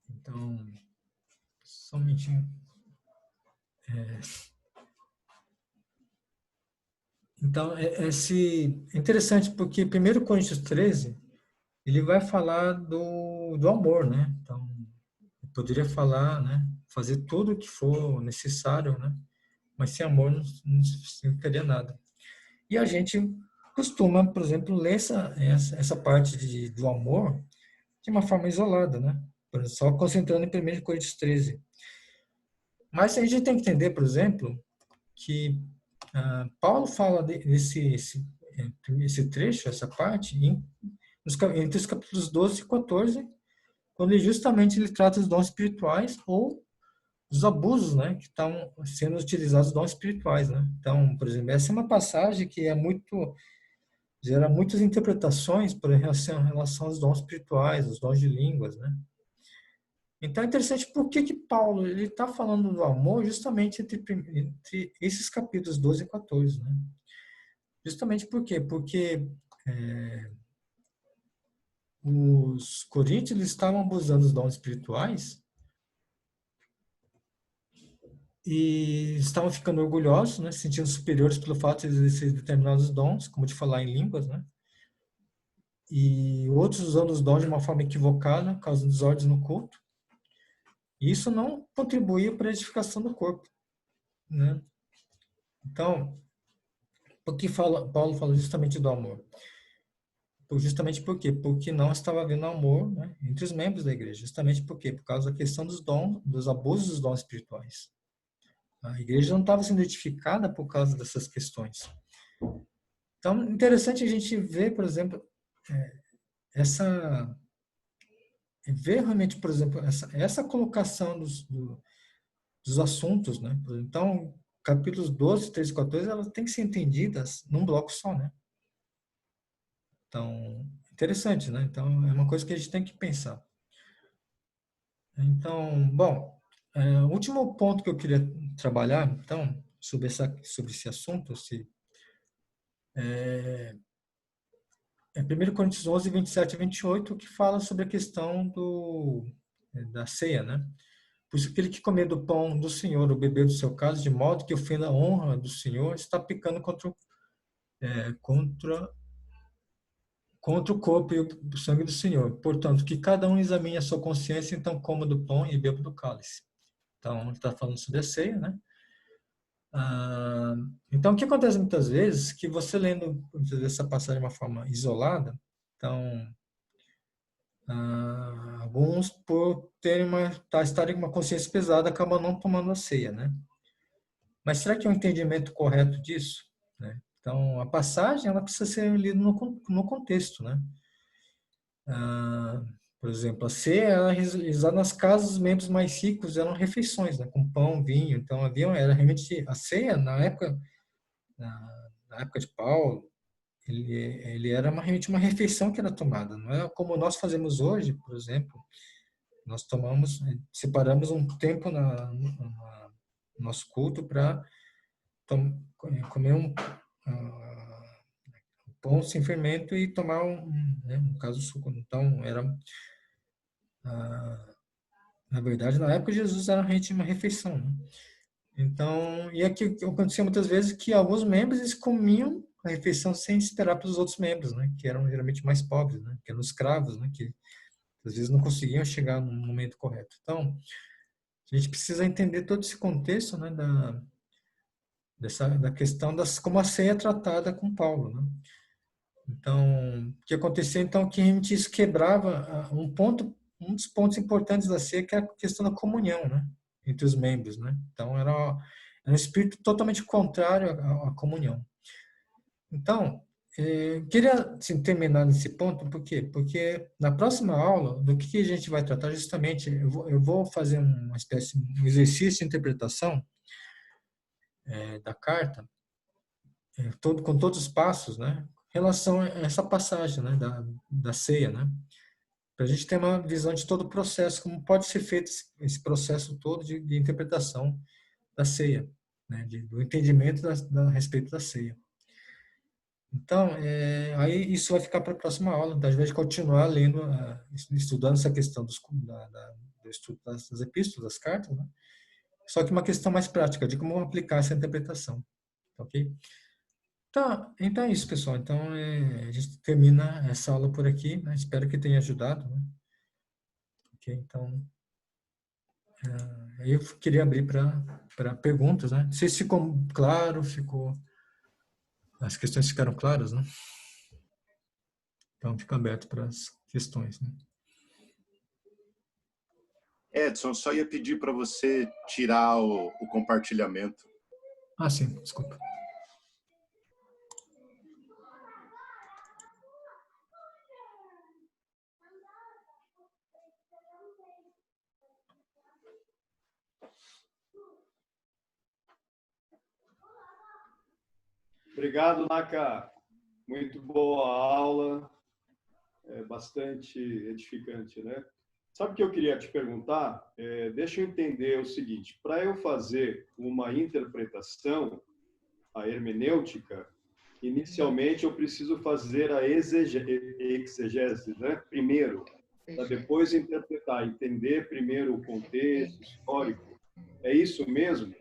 então, só um minutinho. Então, é interessante porque 1 Coríntios 13, ele vai falar do amor, né? Então, eu poderia falar, né? Fazer tudo o que for necessário, né? Mas sem amor não significaria nada. E a gente costuma, por exemplo, ler essa parte do amor de uma forma isolada, né? Só concentrando em 1 Coríntios 13. Mas a gente tem que entender, por exemplo, que Paulo fala esse trecho, essa parte, entre os capítulos 12 e 14, quando ele trata dos dons espirituais ou dos abusos, né, que estão sendo utilizados os dons espirituais, né? Então, por exemplo, essa é uma passagem que gera muitas interpretações em relação aos dons espirituais, os dons de línguas, né? Então é interessante por que Paulo ele está falando do amor justamente entre esses capítulos 12 e 14, né? Justamente por quê? Porque os coríntios estavam abusando dos dons espirituais e estavam ficando orgulhosos, né? Se sentindo superiores pelo fato de exercer determinados dons, como de falar em línguas, né? E outros usando os dons de uma forma equivocada, causando desordens no culto. E isso não contribuía para a edificação do corpo, né? Então, por que Paulo fala justamente do amor? Justamente por quê? Porque não estava havendo amor, né, entre os membros da igreja. Justamente por quê? Por causa da questão dos dons, dos abusos dos dons espirituais. A igreja não estava sendo edificada por causa dessas questões. Então, interessante a gente ver, por exemplo, essa ver realmente, por exemplo, essa colocação dos assuntos, né? Então, capítulos 12, 13 e 14, elas têm que ser entendidas num bloco só, né? Então, interessante, né? Então, é uma coisa que a gente tem que pensar. Então, bom, o último ponto que eu queria trabalhar, então, sobre esse assunto, é 1 Coríntios 11, 27 e 28, que fala sobre a questão da ceia, né? Pois aquele que comer do pão do Senhor ou beber do seu cálice, de modo que ofenda a honra do Senhor, está pecando contra o corpo e o sangue do Senhor. Portanto, que cada um examine a sua consciência, então coma do pão e beba do cálice. Então, ele está falando sobre a ceia, né? Então, o que acontece muitas vezes, que você lendo essa passagem de uma forma isolada, então, alguns, por estarem com uma consciência pesada, acabam não tomando a ceia, né? Mas será que é um entendimento correto disso? Né? Então, a passagem, ela precisa ser lida no contexto, né? Por exemplo, a ceia era realizada nas casas dos membros mais ricos, eram refeições, né? Com pão, vinho. Então, era realmente a ceia, na época de Paulo ele era realmente uma refeição que era tomada. Não é como nós fazemos hoje, por exemplo. Nós separamos um tempo no nosso culto para comer pão sem fermento e tomar né, no caso, suco. Então, na verdade, na época, Jesus era realmente uma refeição, né? Então, e aqui acontecia muitas vezes que alguns membros eles comiam a refeição sem esperar pelos outros membros, né? Que eram geralmente mais pobres, né? Que eram escravos, né? Que às vezes não conseguiam chegar no momento correto. Então, a gente precisa entender todo esse contexto, né? Da questão como a ceia é tratada com Paulo, né? Então, o que acontecia então é que a gente isso quebrava um dos pontos importantes da ceia, que é a questão da comunhão, né, entre os membros, né? Então era um espírito totalmente contrário à comunhão. Então, queria assim, terminar nesse ponto, por quê? Porque na próxima aula, do que a gente vai tratar justamente, eu vou fazer uma espécie, um exercício de interpretação da carta, com todos os passos, né, em relação a essa passagem, né, da ceia, né, para a gente ter uma visão de todo o processo, como pode ser feito esse processo todo de interpretação da ceia, né, do entendimento a respeito da ceia. Então, aí isso vai ficar para a próxima aula, então, ao invés de continuar lendo, estudando essa questão do estudo das epístolas, das cartas, né, só que uma questão mais prática de como aplicar essa interpretação, ok? Tá, então é isso, pessoal. Então, a gente termina essa aula por aqui, né? Espero que tenha ajudado, né? Ok, então, aí eu queria abrir para perguntas, né? Não sei se ficou claro, as questões ficaram claras, né? Então, fica aberto para as questões, né? Edson, só ia pedir para você tirar o compartilhamento. Ah, sim, desculpa. Obrigado, Naka. Muito boa a aula, bastante edificante, né? Sabe o que eu queria te perguntar? Deixa eu entender o seguinte: para eu fazer uma interpretação, a hermenêutica, inicialmente eu preciso fazer a exegese, né? Primeiro, para depois interpretar, entender primeiro o contexto histórico. É isso mesmo?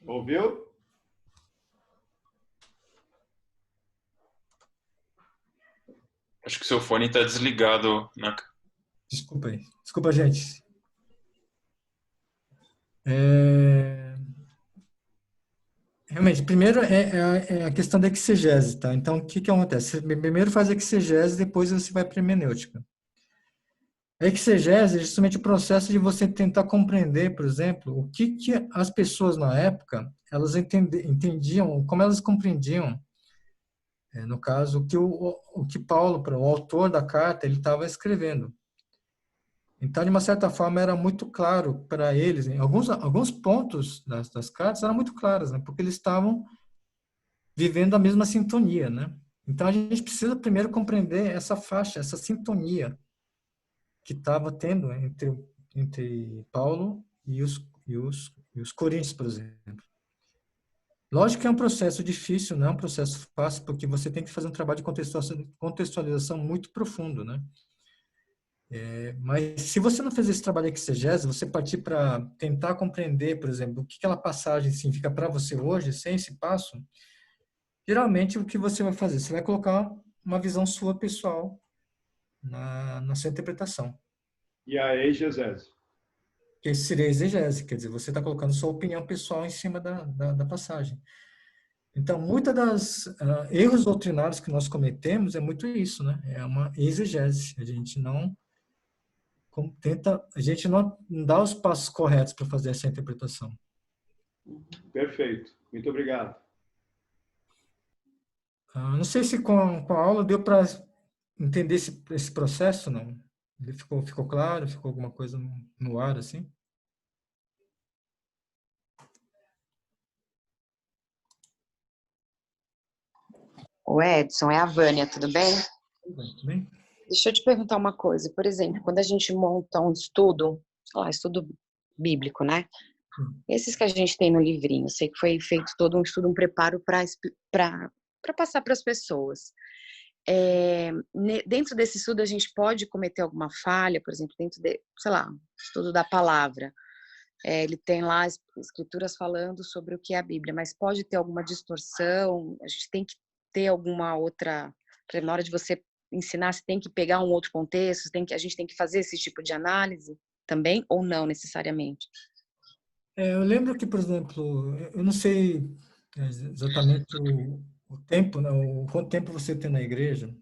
Ouviu? Acho que seu fone está desligado, Naka. Desculpa aí. Desculpa, gente. Realmente, primeiro é a questão da exegese, tá? Então, o que acontece? Você primeiro faz a exegese, depois você vai para a hermenêutica. A exegese é justamente o processo de você tentar compreender, por exemplo, o que as pessoas na época elas entendiam, como elas compreendiam, no caso, o que Paulo, o autor da carta, ele estava escrevendo. Então, de uma certa forma, era muito claro para eles, em alguns pontos das cartas eram muito claros, né? Porque eles estavam vivendo a mesma sintonia, né? Então, a gente precisa primeiro compreender essa faixa, essa sintonia que estava tendo entre Paulo e os coríntios, por exemplo. Lógico que é um processo difícil, não é um processo fácil, porque você tem que fazer um trabalho de contextualização muito profundo, né? Mas se você não fez esse trabalho de exegese, você partir para tentar compreender, por exemplo, o que aquela passagem significa para você hoje, sem esse passo, geralmente o que você vai fazer? Você vai colocar uma visão sua pessoal na sua interpretação. E a exegese? Que seria exegese, quer dizer, você está colocando sua opinião pessoal em cima da passagem. Então, muitas das erros doutrinários que nós cometemos é muito isso, né? É uma exegese. A gente não dá os passos corretos para fazer essa interpretação. Perfeito. Muito obrigado. Não sei se com a aula deu para entender esse processo, não? Ele ficou claro? Ficou alguma coisa no ar, assim? O Edson, é a Vânia, tudo bem? Tudo bem? Deixa eu te perguntar uma coisa. Por exemplo, quando a gente monta um estudo, sei lá, estudo bíblico, né? Esses que a gente tem no livrinho, sei que foi feito todo um estudo, um preparo para passar para as pessoas. Dentro desse estudo, a gente pode cometer alguma falha, por exemplo, dentro de, sei lá, estudo da palavra. Ele tem lá as escrituras falando sobre o que é a Bíblia, mas pode ter alguma distorção, a gente tem que ter alguma outra, na hora de você ensinar, você tem que pegar um outro contexto, a gente tem que fazer esse tipo de análise também, ou não necessariamente? Eu lembro que, por exemplo, eu não sei exatamente o tempo, né, quanto tempo você tem na igreja.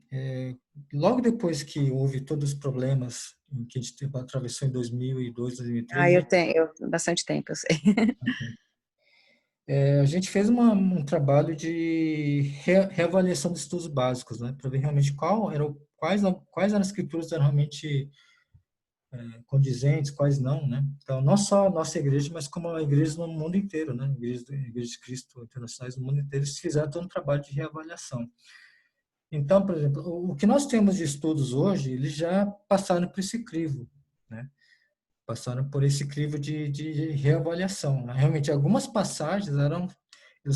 Logo depois que houve todos os problemas que a gente atravessou em 2002, 2003, Eu tenho bastante tempo, eu sei. a gente fez um trabalho de reavaliação dos estudos básicos, né, para ver realmente quais eram as escrituras eram realmente condizentes, quais não, né? Então, não só a nossa igreja, mas como a igreja no mundo inteiro, né? Igreja de Cristo internacionais no mundo inteiro, eles fizeram todo um trabalho de reavaliação. Então, por exemplo, o que nós temos de estudos hoje, eles já passaram por esse crivo, né? Passaram por esse crivo de reavaliação, né? Realmente, algumas passagens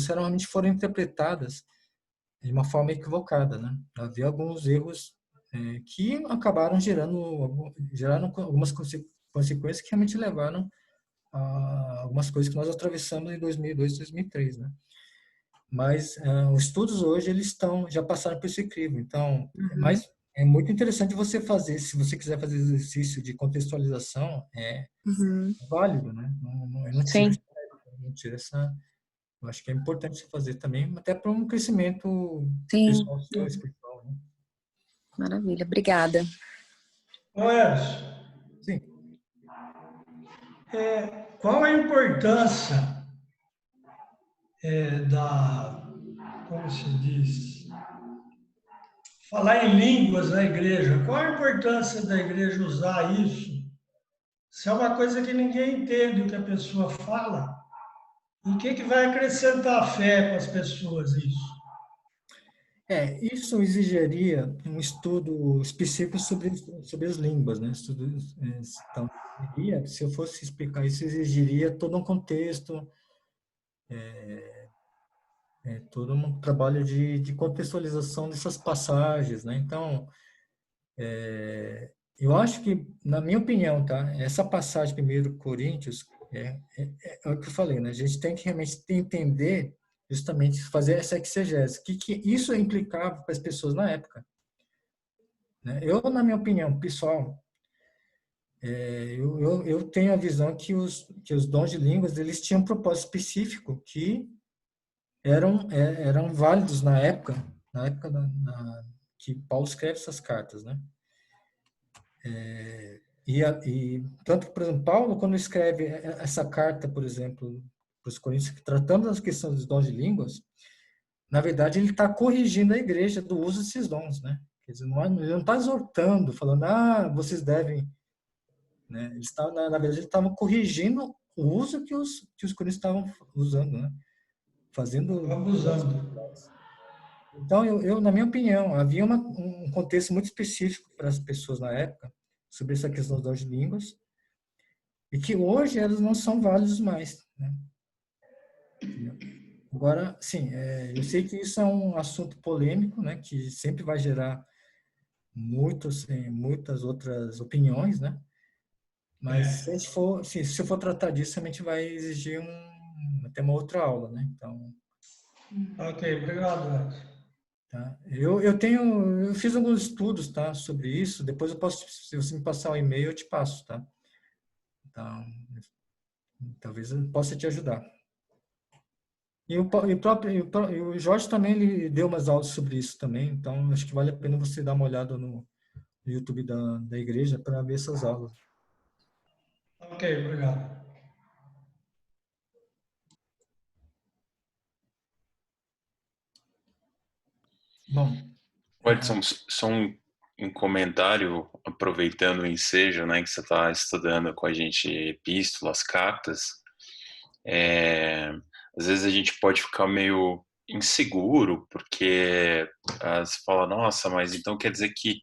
realmente foram interpretadas de uma forma equivocada, né? Havia alguns erros que acabaram geraram algumas consequências que realmente levaram a algumas coisas que nós atravessamos em 2002, 2003, né? Mas os estudos hoje já passaram por esse crivo, então, mas é muito interessante você fazer, se você quiser fazer exercício de contextualização, é válido, né? Eu não tiro, Sim, não tiro essa, eu acho que é importante você fazer também, até para um crescimento sim. pessoal seu, espiritual, né? Maravilha, obrigada. Ô Edson, Sim. qual a importância como se diz, falar em línguas na igreja? Qual a importância da igreja usar isso? Se é uma coisa que ninguém entende o que a pessoa fala, o que vai acrescentar a fé para as pessoas isso? Isso exigiria um estudo específico sobre as línguas, né? Então, se eu fosse explicar isso, exigiria todo um contexto, todo um trabalho de contextualização dessas passagens, né? Então, eu acho que, na minha opinião, tá? Essa passagem de 1 Coríntios é o que eu falei, né? A gente tem que realmente entender, justamente, fazer essa exegese. O que isso implicava para as pessoas na época, né? Na minha opinião, pessoal, eu tenho a visão que os dons de línguas eles tinham um propósito específico que eram válidos na época que Paulo escreve essas cartas, né? E tanto que, por exemplo, Paulo, quando escreve essa carta, por exemplo, para os Coríntios, tratando das questões dos dons de línguas, na verdade, ele está corrigindo a igreja do uso desses dons, né? Quer dizer, ele não está exortando, falando, vocês devem, né? Na verdade, ele estava corrigindo o uso que os coríntios estavam usando, né? Fazendo. Abusando. Então, na minha opinião, havia um contexto muito específico para as pessoas na época sobre essa questão dos dons de línguas e que hoje elas não são válidos mais, né? Agora, sim, eu sei que isso é um assunto polêmico, né? Que sempre vai gerar muitas outras opiniões, né? Mas se a gente for, se eu for tratar disso, realmente vai exigir até uma outra aula, né? Então, Ok, obrigado, Edson. tá? Eu fiz alguns estudos, tá, sobre isso. Depois eu posso, se você me passar um e-mail, eu te passo, tá? Então, talvez eu possa te ajudar. E o Jorge também ele deu umas aulas sobre isso também. Então, acho que vale a pena você dar uma olhada no YouTube da igreja para ver essas aulas. Ok, obrigado. Bom, Edson, só um comentário, aproveitando o ensejo, né, que você está estudando com a gente epístolas, cartas. Às vezes a gente pode ficar meio inseguro, porque você fala, nossa, mas então quer dizer que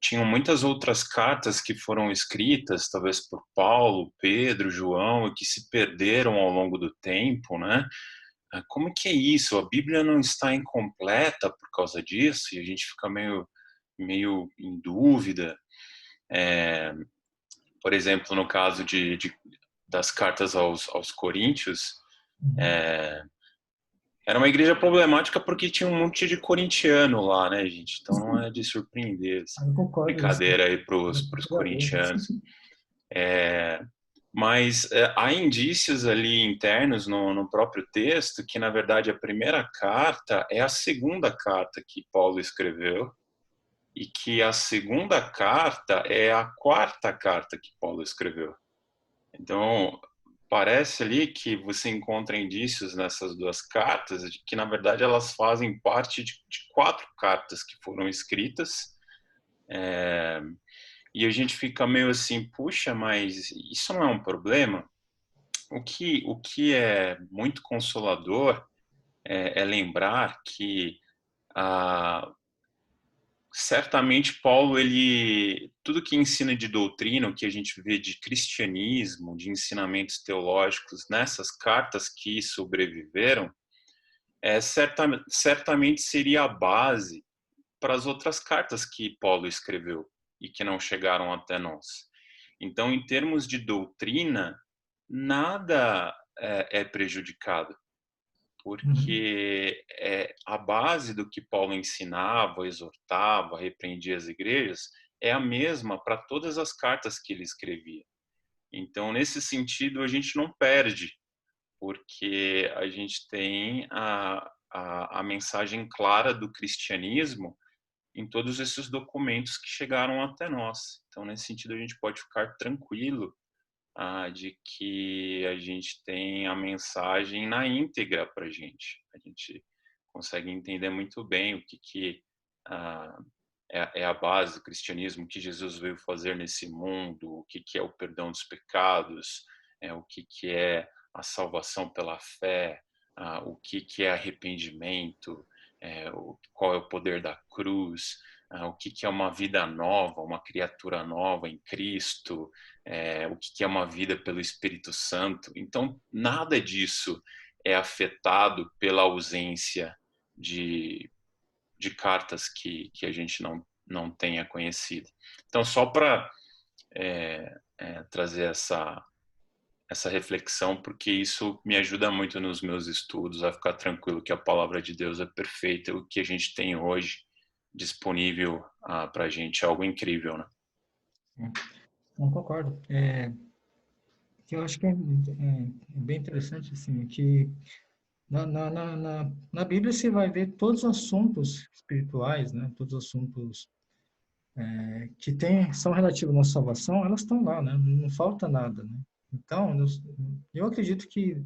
tinham muitas outras cartas que foram escritas, talvez por Paulo, Pedro, João, e que se perderam ao longo do tempo, né? Como que é isso? A Bíblia não está incompleta por causa disso? E a gente fica meio em dúvida. Por exemplo, no caso das cartas aos Coríntios, era uma igreja problemática porque tinha um monte de corintiano lá, né, gente? Então não é de surpreender. Eu concordo com isso. Brincadeira aí pros corintianos. Mas há indícios ali internos no próprio texto que, na verdade, a primeira carta é a segunda carta que Paulo escreveu e que a segunda carta é a quarta carta que Paulo escreveu. Então, parece ali que você encontra indícios nessas duas cartas de que, na verdade, elas fazem parte de 4 cartas que foram escritas. E a gente fica meio assim, puxa, mas isso não é um problema? O que é muito consolador é lembrar que certamente Paulo, tudo que ensina de doutrina, o que a gente vê de cristianismo, de ensinamentos teológicos nessas cartas que sobreviveram, certamente seria a base para as outras cartas que Paulo escreveu e que não chegaram até nós. Então, em termos de doutrina, nada é prejudicado, porque a base do que Paulo ensinava, exortava, repreendia as igrejas, é a mesma para todas as cartas que ele escrevia. Então, nesse sentido, a gente não perde, porque a gente tem a mensagem clara do cristianismo em todos esses documentos que chegaram até nós. Então, nesse sentido, a gente pode ficar tranquilo de que a gente tem a mensagem na íntegra para a gente. A gente consegue entender muito bem o que é a base do cristianismo, o que Jesus veio fazer nesse mundo, o que é o perdão dos pecados, o que é a salvação pela fé, o que é arrependimento, qual é o poder da cruz, o que é uma vida nova, uma criatura nova em Cristo, o que é uma vida pelo Espírito Santo. Então, nada disso é afetado pela ausência de cartas que a gente não tenha conhecido. Então, só para trazer essa reflexão, porque isso me ajuda muito nos meus estudos a ficar tranquilo que a palavra de Deus é perfeita, o que a gente tem hoje disponível para a gente é algo incrível, né? Não concordo. Que eu acho que é bem interessante assim, que na Bíblia você vai ver todos os assuntos espirituais, né? Todos os assuntos que são relativos à nossa salvação, elas estão lá, né? Não falta nada, né? Então, eu acredito que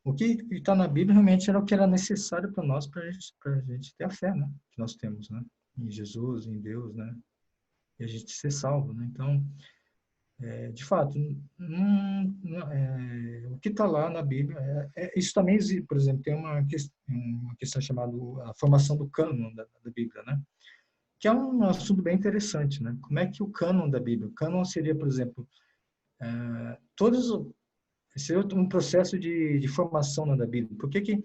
o que está na Bíblia realmente era o que era necessário para nós, para a gente ter a fé, né? Que nós temos, né? Em Jesus, em Deus, né? E a gente ser salvo, né? Então, de fato, o que está lá na Bíblia, isso também existe, por exemplo, tem uma questão chamada a formação do cânon da Bíblia, né? Que é um assunto bem interessante, né? Como é que o cânon da Bíblia? O cânon seria, por exemplo, seria um processo de formação da Bíblia. Por que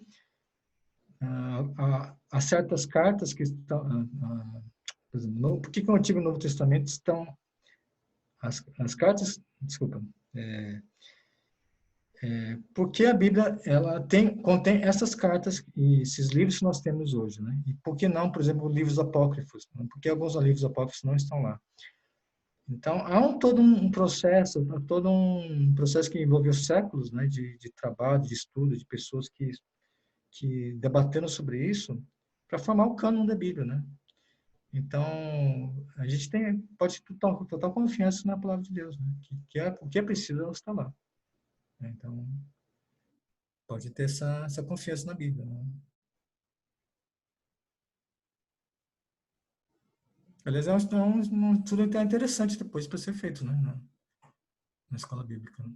há certas cartas que estão, por exemplo, por que o Antigo e o Novo Testamento estão as cartas, desculpa, porque a Bíblia ela contém essas cartas e esses livros que nós temos hoje, né? E por que não, por exemplo, livros apócrifos? Né? Porque alguns livros apócrifos não estão lá. Então há todo um processo que envolveu séculos, né? De trabalho, de estudo, de pessoas que debateram sobre isso para formar o cânon da Bíblia, né? Então, a gente pode ter total confiança na palavra de Deus, né? O que é preciso, ela está lá. Então, pode ter essa confiança na Bíblia. Né? Aliás, é um estudo interessante depois para ser feito, né? Na escola bíblica. Né?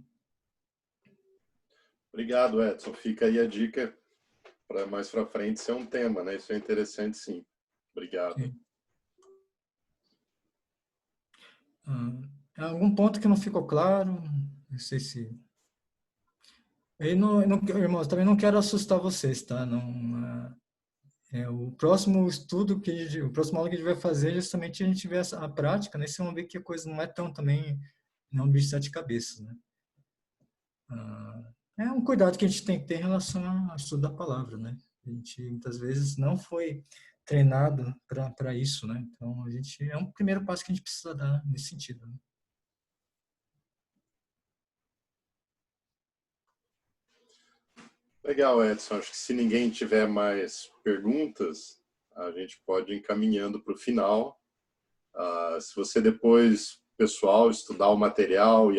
Obrigado, Edson. Fica aí a dica para mais para frente ser um tema, né? Isso é interessante, sim. Obrigado. Sim. Algum ponto que não ficou claro? Não sei se... Irmãos, também não quero assustar vocês, tá? Não, o próximo estudo o próximo aula que a gente vai fazer, justamente a gente vê a prática, né? Vocês vão ver que a coisa não é tão também, não é um bicho de sete cabeças, né? É um cuidado que a gente tem que ter em relação ao estudo da palavra, né? A gente muitas vezes não foi treinado para isso, né? Então a gente é um primeiro passo que a gente precisa dar nesse sentido, né? Legal, Edson. Acho que se ninguém tiver mais perguntas, a gente pode ir encaminhando para o final. Se você depois, pessoal, estudar o material e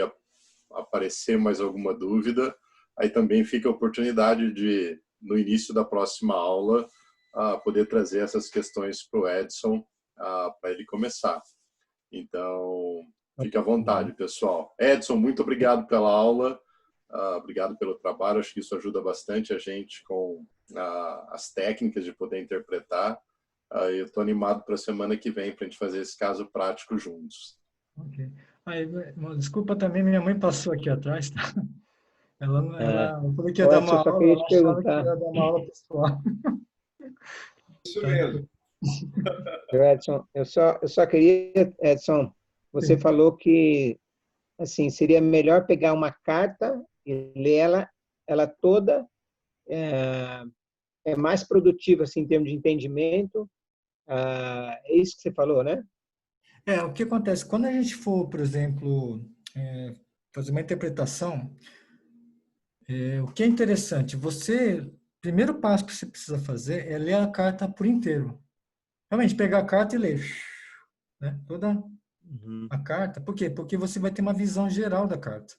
aparecer mais alguma dúvida, aí também fica a oportunidade de, no início da próxima aula, poder trazer essas questões para o Edson, para ele começar. Então, fique à vontade, pessoal. Edson, muito obrigado pela aula. Obrigado pelo trabalho, acho que isso ajuda bastante a gente com as técnicas de poder interpretar. Eu estou animado para a semana que vem, para a gente fazer esse caso prático juntos. Ok. Desculpa também, minha mãe passou aqui atrás, tá? Eu falei que ia dar Edson, uma eu só aula, queria ela te achava que perguntar. ia dar uma aula pessoal. Isso Tá? mesmo. Edson, eu só queria, Edson, você Sim. falou que assim seria melhor pegar uma carta e ler ela toda, é mais produtivo assim em termos de entendimento. É isso que você falou, né? O que acontece? Quando a gente for, por exemplo, fazer uma interpretação, o que é interessante, primeiro passo que você precisa fazer é ler a carta por inteiro. Realmente, pegar a carta e ler, né? Toda a carta. Por quê? Porque você vai ter uma visão geral da carta.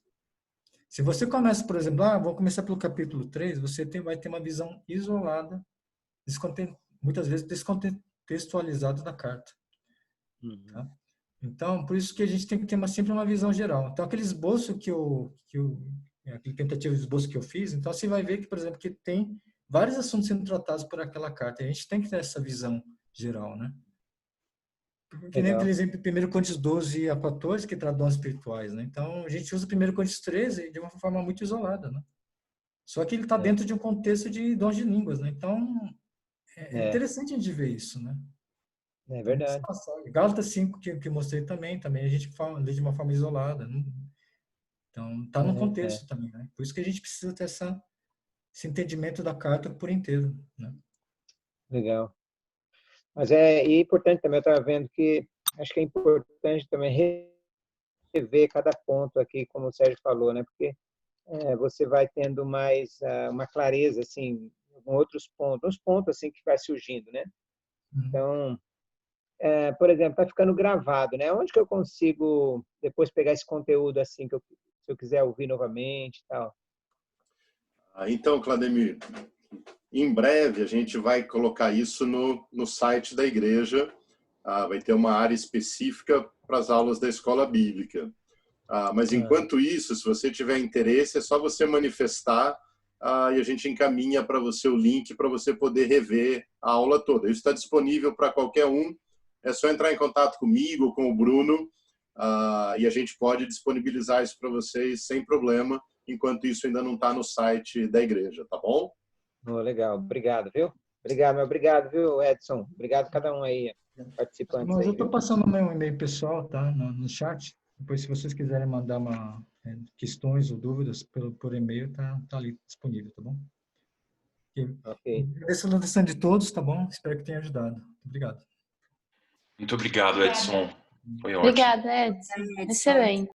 Se você começa, por exemplo, vou começar pelo capítulo 3, você vai ter uma visão isolada, muitas vezes descontextualizada da carta. Tá? Então, por isso que a gente tem que ter sempre uma visão geral. Então, aquele esboço aquele tentativo de esboço que eu fiz, então você vai ver que, por exemplo, que tem vários assuntos sendo tratados por aquela carta. E a gente tem que ter essa visão geral, né? Que nem, por exemplo, 1 Coríntios 12 a 14, que trata dons espirituais, né? Então, a gente usa 1 Coríntios 13 de uma forma muito isolada, né? Só que ele está dentro de um contexto de dons de línguas, né? Então, é interessante a gente ver isso, né? É verdade. Gálatas 5, que eu mostrei também a gente lê de uma forma isolada. Né? Então, está no contexto também, né? Por isso que a gente precisa ter esse entendimento da carta por inteiro, né? Legal. Mas é importante também, eu estava vendo que acho que é importante também rever cada ponto aqui, como o Sérgio falou, né? Porque você vai tendo mais uma clareza, assim, com outros pontos, uns pontos assim que vai surgindo, né? Então, por exemplo, está ficando gravado, né? Onde que eu consigo depois pegar esse conteúdo assim, se eu quiser ouvir novamente e tal? Então, Clademir, em breve a gente vai colocar isso no site da igreja. Vai ter uma área específica para as aulas da escola bíblica. Mas enquanto isso, se você tiver interesse, é só você manifestar e a gente encaminha para você o link para você poder rever a aula toda. Isso está disponível para qualquer um. É só entrar em contato comigo ou com o Bruno e a gente pode disponibilizar isso para vocês sem problema, enquanto isso ainda não está no site da igreja, tá bom? Legal, obrigado, viu? Obrigado, viu, Edson? Obrigado a cada um aí, participantes. Mas aí, eu estou viu? passando o meu e-mail pessoal, tá? No chat. Depois, se vocês quiserem mandar questões ou dúvidas por e-mail, tá ali disponível, tá bom? Ok. Agradeço a atenção de todos, tá bom? Espero que tenha ajudado. Obrigado. Muito obrigado, Edson. Foi ótimo. Obrigada, Edson. Excelente.